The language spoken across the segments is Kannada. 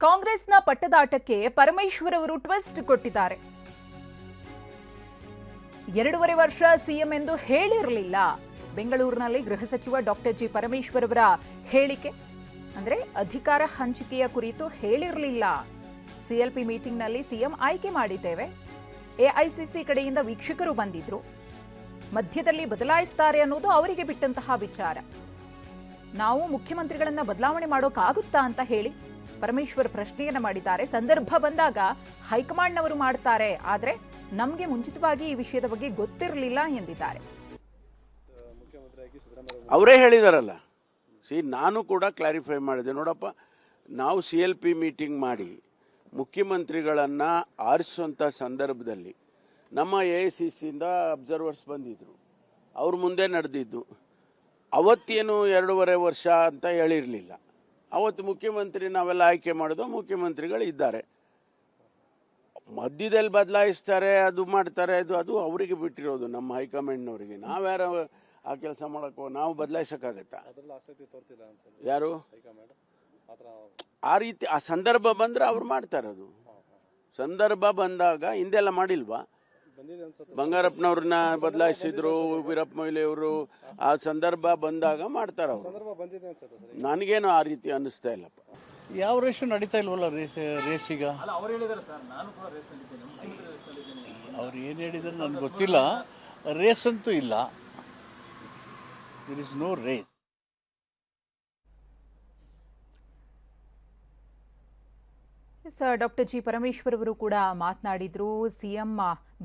ಕಾಂಗ್ರೆಸ್ನ ಪಟ್ಟದಾಟಕ್ಕೆ ಪರಮೇಶ್ವರ್ ಅವರು ಟ್ವಿಸ್ಟ್ ಕೊಟ್ಟಿದ್ದಾರೆ. 2.5 ವರ್ಷ ಸಿಎಂ ಎಂದು ಹೇಳಿರಲಿಲ್ಲ. ಬೆಂಗಳೂರಿನಲ್ಲಿ ಗೃಹ ಸಚಿವ ಡಾಕ್ಟರ್ ಜಿ ಪರಮೇಶ್ವರ್ ಅವರ ಹೇಳಿಕೆ ಅಂದ್ರೆ ಅಧಿಕಾರ ಹಂಚಿಕೆಯ ಕುರಿತು ಹೇಳಿರಲಿಲ್ಲ. ಸಿಎಲ್ಪಿ ಮೀಟಿಂಗ್ನಲ್ಲಿ ಸಿಎಂ ಆಯ್ಕೆ ಮಾಡಿದ್ದೇವೆ. ಎಐಸಿಸಿ ಕಡೆಯಿಂದ ವೀಕ್ಷಕರು ಬಂದಿದ್ರು. ಮಧ್ಯದಲ್ಲಿ ಬದಲಾಯಿಸ್ತಾರೆ ಅನ್ನೋದು ಅವರಿಗೆ ಬಿಟ್ಟಂತಹ ವಿಚಾರ. ನಾವು ಮುಖ್ಯಮಂತ್ರಿಗಳನ್ನ ಬದಲಾವಣೆ ಮಾಡೋಕ್ಕಾಗುತ್ತಾ ಅಂತ ಹೇಳಿ ಪರಮೇಶ್ವರ್ ಪ್ರಶ್ನೆಯನ್ನ ಮಾಡಿದ್ದಾರೆ. ಸಂದರ್ಭ ಬಂದಾಗ ಹೈಕಮಾಂಡ್ನವರು ಮಾಡ್ತಾರೆ, ಆದ್ರೆ ನಮಗೆ ಮುಂಚಿತವಾಗಿ ಈ ವಿಷಯದ ಬಗ್ಗೆ ಗೊತ್ತಿರಲಿಲ್ಲ ಎಂದಿದ್ದಾರೆ. ಅವರೇ ಹೇಳಿದಾರಲ್ಲ. ನಾನು ಕೂಡ ಕ್ಲಾರಿಫೈ ಮಾಡಿದೆ. ನೋಡಪ್ಪ, ನಾವು CLP ಮೀಟಿಂಗ್ ಮಾಡಿ ಮುಖ್ಯಮಂತ್ರಿಗಳನ್ನ ಆರಿಸುವಂಥ ಸಂದರ್ಭದಲ್ಲಿ ನಮ್ಮ AICCಯಿಂದ ಅಬ್ಸರ್ವರ್ಸ್ ಬಂದಿದ್ರು. ಅವ್ರ ಮುಂದೆ ನಡೆದಿದ್ದು. ಅವತ್ತೇನು 2.5 ವರ್ಷ ಅಂತ ಹೇಳಿರಲಿಲ್ಲ. ಅವತ್ತು ಮುಖ್ಯಮಂತ್ರಿ ನಾವೆಲ್ಲ ಆಯ್ಕೆ ಮಾಡೋದು, ಮುಖ್ಯಮಂತ್ರಿಗಳು ಇದ್ದಾರೆ. ಮಧ್ಯದಲ್ಲಿ ಬದಲಾಯಿಸ್ತಾರೆ, ಅದು ಮಾಡ್ತಾರೆ, ಅದು ಅವರಿಗೆ ಬಿಟ್ಟಿರೋದು, ನಮ್ಮ ಹೈಕಮಾಂಡ್ನವರಿಗೆ. ನಾವ್ಯಾರು ಆ ಕೆಲಸ ಮಾಡೋಕ್ಕೋ, ನಾವು ಬದಲಾಯಿಸೋಕ್ಕಾಗತ್ತಾ? ಯಾರು ಆ ರೀತಿ ಆ ಸಂದರ್ಭ ಬಂದ್ರೆ ಅವ್ರು ಮಾಡ್ತಾರೆ. ಅದು ಸಂದರ್ಭ ಬಂದಾಗ ಹಿಂದೆಲ್ಲ ಮಾಡಿಲ್ವಾ? ಬಂಗಾರಪ್ಪನವ್ರನ್ನ ಬದಲಾಯಿಸಿದ್ರು, ವೀರಪ್ಪ ಮೊಯ್ಲಿ ಅವರು. ಆ ಸಂದರ್ಭ ಬಂದಾಗ ಮಾಡ್ತಾರ ಅವರು. ನನಗೇನು ಆ ರೀತಿ ಅನ್ನಿಸ್ತಾ ಇಲ್ಲಪ್ಪ. ಯಾವ ರೇಷು ನಡೀತಾ ಇಲ್ವಲ್ಲ ರೇಸಿಗ. ಅವ್ರು ಏನು ಹೇಳಿದ್ರೆ ನನಗೆ ಗೊತ್ತಿಲ್ಲ. ರೇಸ್ ಅಂತೂ ಇಲ್ಲ. There is no race. Doctor G Parameshwar ಅವರು ಕೂಡ ಮಾತನಾಡಿದ್ರು. ಸಿಎಂ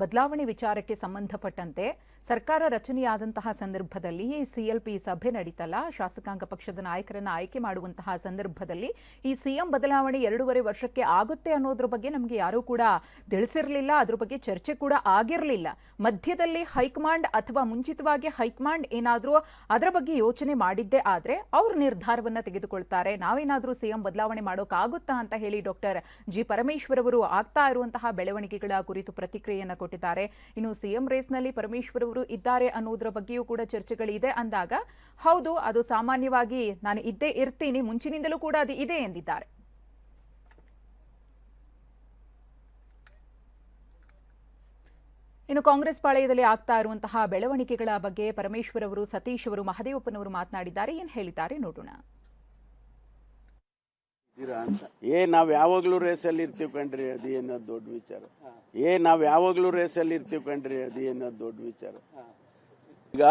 ಬದಲಾವಣೆ ವಿಚಾರಕ್ಕೆ ಸಂಬಂಧಪಟ್ಟಂತೆ ಸರ್ಕಾರ ರಚನೆಯಾದಂತಹ ಸಂದರ್ಭದಲ್ಲಿ CLP ಸಭೆ ನಡೀತಲ್ಲ, ಶಾಸಕಾಂಗ ಪಕ್ಷದ ನಾಯಕರನ್ನ ಆಯ್ಕೆ ಮಾಡುವಂತಹ ಸಂದರ್ಭದಲ್ಲಿ ಈ ಸಿಎಂ ಬದಲಾವಣೆ 2.5 ವರ್ಷಕ್ಕೆ ಆಗುತ್ತೆ ಅನ್ನೋದ್ರ ಬಗ್ಗೆ ನಮಗೆ ಯಾರೂ ಕೂಡ ತಿಳಿಸಿರಲಿಲ್ಲ. ಅದ್ರ ಬಗ್ಗೆ ಚರ್ಚೆ ಕೂಡ ಆಗಿರಲಿಲ್ಲ. ಮಧ್ಯದಲ್ಲಿ ಹೈಕಮಾಂಡ್ ಅಥವಾ ಮುಂಚಿತವಾಗಿ ಹೈಕಮಾಂಡ್ ಏನಾದರೂ ಅದರ ಬಗ್ಗೆ ಯೋಚನೆ ಮಾಡಿದ್ದೇ ಆದ್ರೆ ಅವ್ರ ನಿರ್ಧಾರವನ್ನ ತೆಗೆದುಕೊಳ್ತಾರೆ. ನಾವೇನಾದ್ರೂ ಸಿಎಂ ಬದಲಾವಣೆ ಮಾಡೋಕ್ಕಾಗುತ್ತಾ ಅಂತ ಹೇಳಿ ಡಾಕ್ಟರ್ ಜಿ ಪರಮೇಶ್ವರ್ ಅವರು ಆಗ್ತಾ ಇರುವಂತಹ ಬೆಳವಣಿಗೆಗಳ ಕುರಿತು ಪ್ರತಿಕ್ರಿಯೆಯನ್ನು ಕೊಟ್ಟಿದ್ದಾರೆ. ಇನ್ನು ಸಿಎಂ ರೇಸ್ನಲ್ಲಿ ಪರಮೇಶ್ವರ್ ಅವರು ಇದ್ದಾರೆ ಅನ್ನೋದ್ರ ಬಗ್ಗೆಯೂ ಕೂಡ ಚರ್ಚೆಗಳಿದೆ ಅಂದಾಗ, ಹೌದು, ಅದು ಸಾಮಾನ್ಯವಾಗಿ ನಾನು ಇದ್ದೇ ಇರ್ತೀನಿ, ಮುಂಚಿನಿಂದಲೂ ಕೂಡ ಅದು ಇದೆ ಎಂದಿದ್ದಾರೆ. ಇನ್ನು ಕಾಂಗ್ರೆಸ್ ಪಾಳೆಯದಲ್ಲಿ ಆಗ್ತಾ ಇರುವಂತಹ ಬೆಳವಣಿಗೆಗಳ ಬಗ್ಗೆ ಪರಮೇಶ್ವರ್ ಅವರು, ಸತೀಶ್ ಅವರು, ಮಹದೇವಪ್ಪನವರು ಮಾತನಾಡಿದ್ದಾರೆ. ಏನ್ ಹೇಳಿದ್ದಾರೆ ನೋಡೋಣ. ನಾವ್ ಯಾವಾಗ್ಲೂ ರೇಸಲ್ಲಿ ಇರ್ತೀವಿ ಕಣ್ರಿ, ಅದೇನೋ ದೊಡ್ಡ ವಿಚಾರ. ನಾವ್ ಯಾವಾಗ್ಲೂ ರೇಸಲ್ಲಿ ಇರ್ತೀವಿ ಕಣ್ರಿ, ಅದೇನೋ ದೊಡ್ಡ ವಿಚಾರ. ಈಗ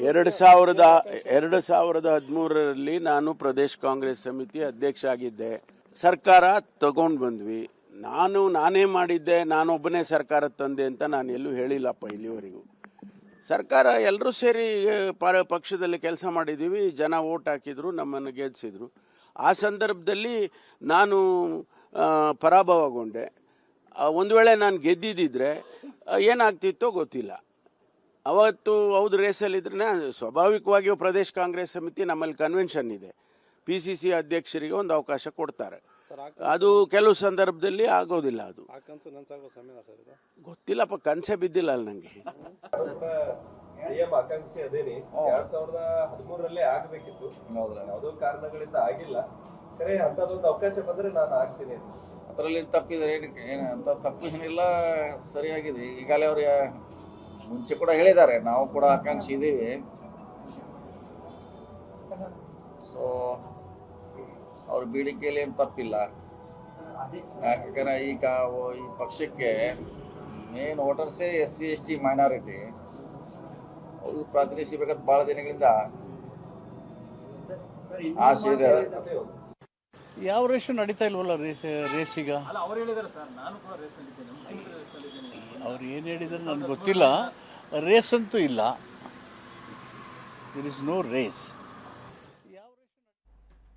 2013ರಲ್ಲಿ ನಾನು ಪ್ರದೇಶ್ ಕಾಂಗ್ರೆಸ್ ಸಮಿತಿ ಅಧ್ಯಕ್ಷ ಆಗಿದ್ದೆ. ಸರ್ಕಾರ ತಗೊಂಡ್ ಬಂದ್ವಿ. ನಾನೇ ಮಾಡಿದ್ದೆ, ನಾನೊಬ್ಬನೇ ಸರ್ಕಾರ ತಂದೆ ಅಂತ ನಾನು ಎಲ್ಲೂ ಹೇಳಿಲ್ಲಪ್ಪ ಇಲ್ಲಿವರೆಗೂ. ಸರ್ಕಾರ ಎಲ್ಲರೂ ಸೇರಿ ಪಕ್ಷದಲ್ಲಿ ಕೆಲಸ ಮಾಡಿದ್ದೀವಿ. ಜನ ಓಟ್ ಹಾಕಿದ್ರು, ನಮ್ಮನ್ನು ಗೆಲ್ಲಿಸಿದ್ರು. ಆ ಸಂದರ್ಭದಲ್ಲಿ ನಾನು ಪರಾಭವಗೊಂಡೆ. ಒಂದು ವೇಳೆ ನಾನು ಗೆದ್ದಿದ್ದರೆ ಏನಾಗ್ತಿತ್ತೋ ಗೊತ್ತಿಲ್ಲ. ಅವತ್ತು ಹೌದು ರೇಸಲ್ಲಿದ್ರೆ ಸ್ವಾಭಾವಿಕವಾಗಿ ಪ್ರದೇಶ್ ಕಾಂಗ್ರೆಸ್ ಸಮಿತಿ ನಮ್ಮಲ್ಲಿ ಕನ್ವೆನ್ಷನ್ ಇದೆ. PCC ಅಧ್ಯಕ್ಷರಿಗೆ ಒಂದು ಅವಕಾಶ ಕೊಡ್ತಾರೆ. ಅದು ಕೆಲವು ಸಂದರ್ಭದಲ್ಲಿ ಆಗೋದಿಲ್ಲ. ಅದು ಗೊತ್ತಿಲ್ಲಪ್ಪ, ಕನಸೆ ಬಿದ್ದಿಲ್ಲ ಅಲ್ಲ ನನಗೆ. ಸಿಎಂ ಆಕಾಂಕ್ಷಿ ಅದೇನಿ 2013ರಲ್ಲೇ ಆಗಬೇಕಿತ್ತು, ಯಾವುದೋ ಕಾರಣಗಳಿಂದ ಆಗಿಲ್ಲ. ಖರೆ ಅಂತದೊಂದು ಅವಕಾಶ ಬಂದ್ರೆ ನಾನು ಆಗ್ತೀನಿ. ಅದರಲ್ಲಿ ತಪ್ಪಿದ್ರೆ ಏನು ಅಂತ ತಪ್ಪು ಏನಿಲ್ಲ, ಸರಿಯಾಗಿದೆ. ಈಗಾಗಲೇ ಅವ್ರು ಮುಂಚೆ ಕೂಡ ಹೇಳಿದ್ದಾರೆ, ನಾವು ಕೂಡ ಆಕಾಂಕ್ಷಿ ಇದ್ದೀವಿ. ಸೊ ಅವ್ರ ಬೇಡಿಕೆಯಲ್ಲಿ ಏನು ತಪ್ಪಿಲ್ಲ. ಯಾಕಂದ್ರೆ ಈಗ ಈ ಪಕ್ಷಕ್ಕೆ ಮೇನ್ ವೋಟರ್ಸೇ SC ST ಮೈನಾರಿಟಿ. ಅವ್ರು ಪ್ರಾತಿನಿಧ್ಯ ಸಿಗಬೇಕಂತ ಬಹಳ ದಿನಗಳಿಂದ ಆಸೆ ಇದೆ. ಯಾವ ರೇಷು ನಡೀತಾ ಇಲ್ವಲ್ಲ ರೇಸಿಗ. ಅವ್ರು ಏನು ಹೇಳಿದ್ರೆ ನನಗೆ ಗೊತ್ತಿಲ್ಲ. ರೇಸ್ ಅಂತೂ ಇಲ್ಲ. There is no race.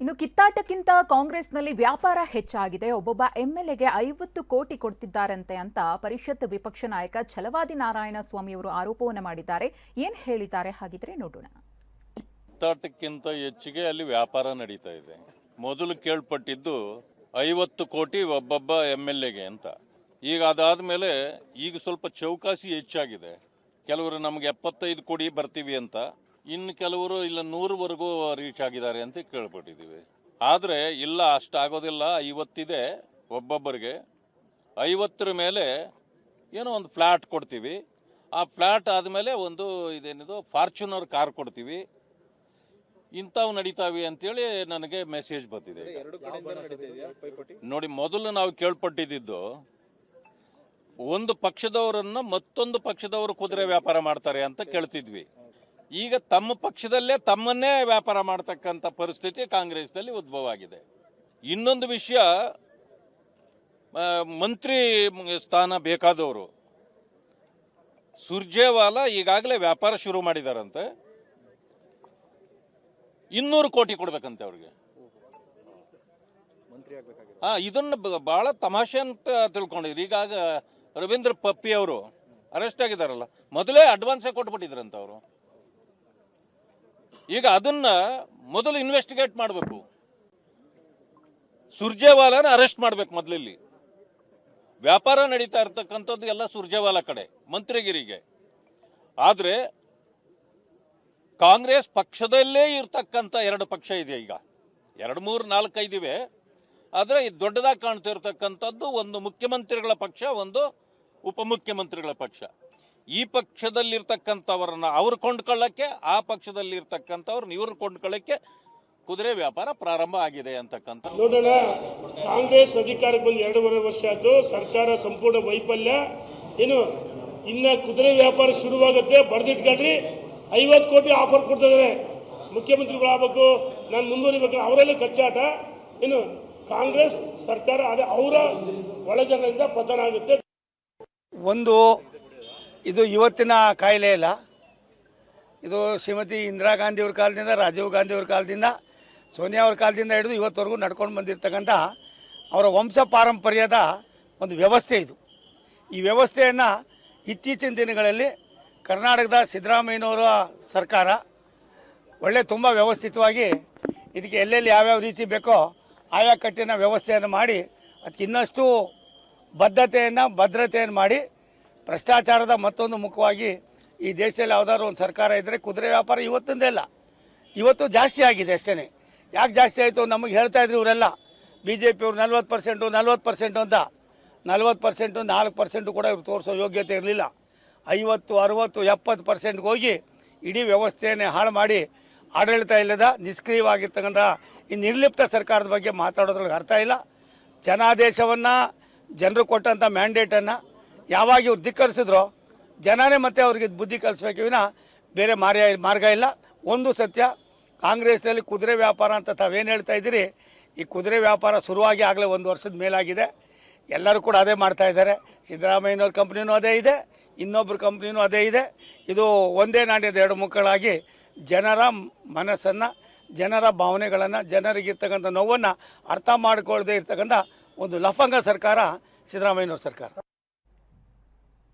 ಇನ್ನು ಕಿತ್ತಾಟಕ್ಕಿಂತ ಕಾಂಗ್ರೆಸ್ನಲ್ಲಿ ವ್ಯಾಪಾರ ಹೆಚ್ಚಾಗಿದೆ. ಒಬ್ಬೊಬ್ಬ MLAಗೆ 50 ಕೋಟಿ ಕೊಡ್ತಿದ್ದಾರಂತೆ ಅಂತ ಪರಿಷತ್ ವಿಪಕ್ಷ ನಾಯಕ ಛಲವಾದಿ ನಾರಾಯಣ ಸ್ವಾಮಿ ಅವರು ಆರೋಪವನ್ನು ಮಾಡಿದ್ದಾರೆ. ಏನ್ ಹೇಳಿದ್ದಾರೆ ಹಾಗಿದ್ರೆ ನೋಡೋಣ. ಕಿತ್ತಾಟಕ್ಕಿಂತ ಹೆಚ್ಚಿಗೆ ಅಲ್ಲಿ ವ್ಯಾಪಾರ ನಡೀತಾ ಇದೆ. ಮೊದಲು ಕೇಳ್ಪಟ್ಟಿದ್ದು 50 ಕೋಟಿ ಒಬ್ಬೊಬ್ಬ MLAಗೆ ಅಂತ. ಈಗ ಅದಾದ್ಮೇಲೆ ಈಗ ಸ್ವಲ್ಪ ಚೌಕಾಸಿ ಹೆಚ್ಚಾಗಿದೆ. ಕೆಲವರು ನಮ್ಗೆ 75 ಕೋಟಿ ಬರ್ತೀವಿ ಅಂತ, ಇನ್ನು ಕೆಲವರು ಇಲ್ಲ 100ವರೆಗೂ ರೀಚ್ ಆಗಿದ್ದಾರೆ ಅಂತ ಕೇಳ್ಪಟ್ಟಿದ್ದೀವಿ. ಆದರೆ ಇಲ್ಲ ಅಷ್ಟಾಗೋದಿಲ್ಲ, 50 ಇದೆ ಒಬ್ಬೊಬ್ಬರಿಗೆ, 50 ಮೇಲೆ ಏನೋ ಒಂದು ಫ್ಲ್ಯಾಟ್ ಕೊಡ್ತೀವಿ, ಆ ಫ್ಲ್ಯಾಟ್ ಆದಮೇಲೆ ಒಂದು ಇದೇನಿದು ಫಾರ್ಚುನರ್ ಕಾರ್ ಕೊಡ್ತೀವಿ, ಇಂಥವು ನಡೀತಾವೆ ಅಂತೇಳಿ ನನಗೆ ಮೆಸೇಜ್ ಬಂದಿದೆ. ನೋಡಿ, ಮೊದಲು ನಾವು ಕೇಳ್ಪಟ್ಟಿದ್ದು ಒಂದು ಪಕ್ಷದವರನ್ನ ಮತ್ತೊಂದು ಪಕ್ಷದವರು ಕುದುರೆ ವ್ಯಾಪಾರ ಮಾಡ್ತಾರೆ ಅಂತ ಕೇಳ್ತಿದ್ವಿ. ಈಗ ತಮ್ಮ ಪಕ್ಷದಲ್ಲೇ ತಮ್ಮನ್ನೇ ವ್ಯಾಪಾರ ಮಾಡ್ತಕ್ಕಂಥ ಪರಿಸ್ಥಿತಿ ಕಾಂಗ್ರೆಸ್ನಲ್ಲಿ ಉದ್ಭವ ಆಗಿದೆ. ಇನ್ನೊಂದು ವಿಷಯ, ಮಂತ್ರಿ ಸ್ಥಾನ ಬೇಕಾದವರು ಸುರ್ಜೇವಾಲಾ ಈಗಾಗಲೇ ವ್ಯಾಪಾರ ಶುರು ಮಾಡಿದಾರಂತೆ, 200 ಕೋಟಿ ಕೊಡ್ಬೇಕಂತೆ ಅವ್ರಿಗೆ. ಇದನ್ನ ಬಹಳ ತಮಾಷೆ ಅಂತ ತಿಳ್ಕೊಂಡಿದ್ರು. ಈಗಾಗ ರವೀಂದ್ರ ಪಪ್ಪಿ ಅವರು ಅರೆಸ್ಟ್ ಆಗಿದಾರಲ್ಲ, ಮೊದಲೇ ಅಡ್ವಾನ್ಸೇ ಕೊಟ್ಬಿಟ್ಟಿದ್ರಂತ ಅವರು. ಈಗ ಅದನ್ನ ಮೊದಲು ಇನ್ವೆಸ್ಟಿಗೇಟ್ ಮಾಡಬೇಕು, ಸುರ್ಜೇವಾಲಾನ ಅರೆಸ್ಟ್ ಮಾಡ್ಬೇಕು ಮೊದಲಿಲ್ಲಿ. ವ್ಯಾಪಾರ ನಡೀತಾ ಇರ್ತಕ್ಕಂಥದ್ದು ಎಲ್ಲ ಸುರ್ಜೇವಾಲಾ ಕಡೆ, ಮಂತ್ರಿಗಿರಿಗೆ. ಆದರೆ ಕಾಂಗ್ರೆಸ್ ಪಕ್ಷದಲ್ಲೇ ಇರ್ತಕ್ಕಂಥ 2 ಪಕ್ಷ ಇದೆ, ಈಗ 2, 3, 4, 5 ಇವೆ. ಆದರೆ ಇದು ದೊಡ್ಡದಾಗಿ ಕಾಣ್ತಿರ್ತಕ್ಕಂಥದ್ದು ಒಂದು ಮುಖ್ಯಮಂತ್ರಿಗಳ ಪಕ್ಷ, ಒಂದು ಉಪಮುಖ್ಯಮಂತ್ರಿಗಳ ಪಕ್ಷ. ಈ ಪಕ್ಷದಲ್ಲಿರ್ತಕ್ಕಂಥವ್ರನ್ನ ಅವ್ರು ಕೊಂಡ್ಕೊಳ್ಳಕ್ಕೆ, ಆ ಪಕ್ಷದಲ್ಲಿರ್ತಕ್ಕಂಥವ್ರನ್ನ ಇವ್ರು ಕೊಂಡ್ಕೊಳ್ಳಕ್ಕೆ ಕುದುರೆ ವ್ಯಾಪಾರ ಪ್ರಾರಂಭ ಆಗಿದೆ ಅಂತಕ್ಕಂಥ. ನೋಡೋಣ, ಕಾಂಗ್ರೆಸ್ ಅಧಿಕಾರಕ್ಕೆ ಬಂದು 2.5 ವರ್ಷ ಆಯ್ತು, ಸರ್ಕಾರ ಸಂಪೂರ್ಣ ವೈಫಲ್ಯ. ಏನು ಇನ್ನ ಕುದುರೆ ವ್ಯಾಪಾರ ಶುರುವಾಗುತ್ತೆ, ಬರೆದಿಟ್ಕೊಳ್ರಿ. 50 ಕೋಟಿ ಆಫರ್ ಕೊಡ್ತಿದ್ದಾರೆ, ಮುಖ್ಯಮಂತ್ರಿಗಳು ಆಗಬೇಕು, ನಾನು ಮುಂದುವರಿಬೇಕು, ಅವರಲ್ಲೇ ಕಚ್ಚಾಟ. ಏನು ಕಾಂಗ್ರೆಸ್ ಸರ್ಕಾರ ಅದೇ ಅವರ ಒಳಜನರಿಂದ ಪತನ ಆಗುತ್ತೆ. ಒಂದು ಇದು ಇವತ್ತಿನ ಕಾಯಿಲೆ ಇಲ್ಲ, ಇದು ಶ್ರೀಮತಿ ಇಂದಿರಾ ಗಾಂಧಿಯವ್ರ ಕಾಲದಿಂದ, ರಾಜೀವ್ ಗಾಂಧಿಯವ್ರ ಕಾಲದಿಂದ, ಸೋನಿಯಾ ಅವ್ರ ಕಾಲದಿಂದ ಹಿಡಿದು ಇವತ್ತವರೆಗೂ ನಡ್ಕೊಂಡು ಬಂದಿರತಕ್ಕಂಥ ಅವರ ವಂಶ ಪಾರಂಪರ್ಯದ ಒಂದು ವ್ಯವಸ್ಥೆ ಇದು. ಈ ವ್ಯವಸ್ಥೆಯನ್ನು ಇತ್ತೀಚಿನ ದಿನಗಳಲ್ಲಿ ಕರ್ನಾಟಕದ ಸಿದ್ದರಾಮಯ್ಯನವರ ಸರ್ಕಾರ ಒಳ್ಳೆ ತುಂಬ ವ್ಯವಸ್ಥಿತವಾಗಿ ಇದಕ್ಕೆ ಎಲ್ಲೆಲ್ಲಿ ಯಾವ್ಯಾವ ರೀತಿ ಬೇಕೋ ಆಯಾ ಕಟ್ಟಿನ ವ್ಯವಸ್ಥೆಯನ್ನು ಮಾಡಿ ಅದಕ್ಕೆ ಇನ್ನಷ್ಟು ಭದ್ರತೆಯನ್ನು ಮಾಡಿ, ಭ್ರಷ್ಟಾಚಾರದ ಮತ್ತೊಂದು ಮುಖವಾಗಿ ಈ ದೇಶದಲ್ಲಿ ಯಾವುದಾದ್ರು ಒಂದು ಸರ್ಕಾರ ಇದ್ದರೆ ಕುದುರೆ ವ್ಯಾಪಾರ ಇವತ್ತಿಂದೇ ಇಲ್ಲ, ಇವತ್ತು ಜಾಸ್ತಿ ಆಗಿದೆ ಅಷ್ಟೇ. ಯಾಕೆ ಜಾಸ್ತಿ ಆಯಿತು ನಮಗೆ ಹೇಳ್ತಾ ಇದ್ರು ಇವರೆಲ್ಲ, BJPಯವರು 40%, 40% ಅಂತ. 40%, 4% ಕೂಡ ಇವ್ರು ತೋರಿಸೋ ಯೋಗ್ಯತೆ ಇರಲಿಲ್ಲ. 50, 60, 70% ಹೋಗಿ ಇಡೀ ವ್ಯವಸ್ಥೆಯನ್ನೇ ಹಾಳು ಮಾಡಿ ಆಡಳಿತ ಇಲ್ಲದ ನಿಷ್ಕ್ರಿಯವಾಗಿರ್ತಕ್ಕಂಥ ಈ ನಿರ್ಲಿಪ್ತ ಸರ್ಕಾರದ ಬಗ್ಗೆ ಮಾತಾಡೋದ್ರೊಳಗೆ ಅರ್ಥ ಇಲ್ಲ. ಜನಾದೇಶವನ್ನು, ಜನರು ಕೊಟ್ಟಂಥ ಮ್ಯಾಂಡೇಟನ್ನು ಯಾವಾಗ ಇವ್ರು ಧಿಕ್ಕರಿಸಿದ್ರೋ ಜನನೇ ಮತ್ತೆ ಅವ್ರಿಗೆ ಬುದ್ಧಿ ಕಲಿಸ್ಬೇಕು ವಿನ ಬೇರೆ ಮಾರ್ಗ ಇಲ್ಲ. ಒಂದು ಸತ್ಯ, ಕಾಂಗ್ರೆಸ್ನಲ್ಲಿ ಕುದುರೆ ವ್ಯಾಪಾರ ಅಂತ ತಾವೇನು ಹೇಳ್ತಾ ಇದ್ದೀರಿ, ಈ ಕುದುರೆ ವ್ಯಾಪಾರ ಶುರುವಾಗಿ ಆಗಲೇ 1 ವರ್ಷದ ಮೇಲಾಗಿದೆ. ಎಲ್ಲರೂ ಕೂಡ ಅದೇ ಮಾಡ್ತಾ ಇದ್ದಾರೆ. ಸಿದ್ದರಾಮಯ್ಯನವ್ರ ಕಂಪ್ನಿನೂ ಅದೇ ಇದೆ, ಇನ್ನೊಬ್ಬರ ಕಂಪ್ನಿನೂ ಅದೇ ಇದೆ. ಇದು ಒಂದೇ ನಾಣ್ಯದ 2 ಮುಖಗಳಾಗಿ ಜನರ ಮನಸ್ಸನ್ನು, ಜನರ ಭಾವನೆಗಳನ್ನು, ಜನರಿಗಿರ್ತಕ್ಕಂಥ ನೋವನ್ನು ಅರ್ಥ ಮಾಡಿಕೊಳ್ಳದೆ ಇರ್ತಕ್ಕಂಥ ಒಂದು ಲಫಂಗ ಸರ್ಕಾರ ಸಿದ್ದರಾಮಯ್ಯನವ್ರ ಸರ್ಕಾರ.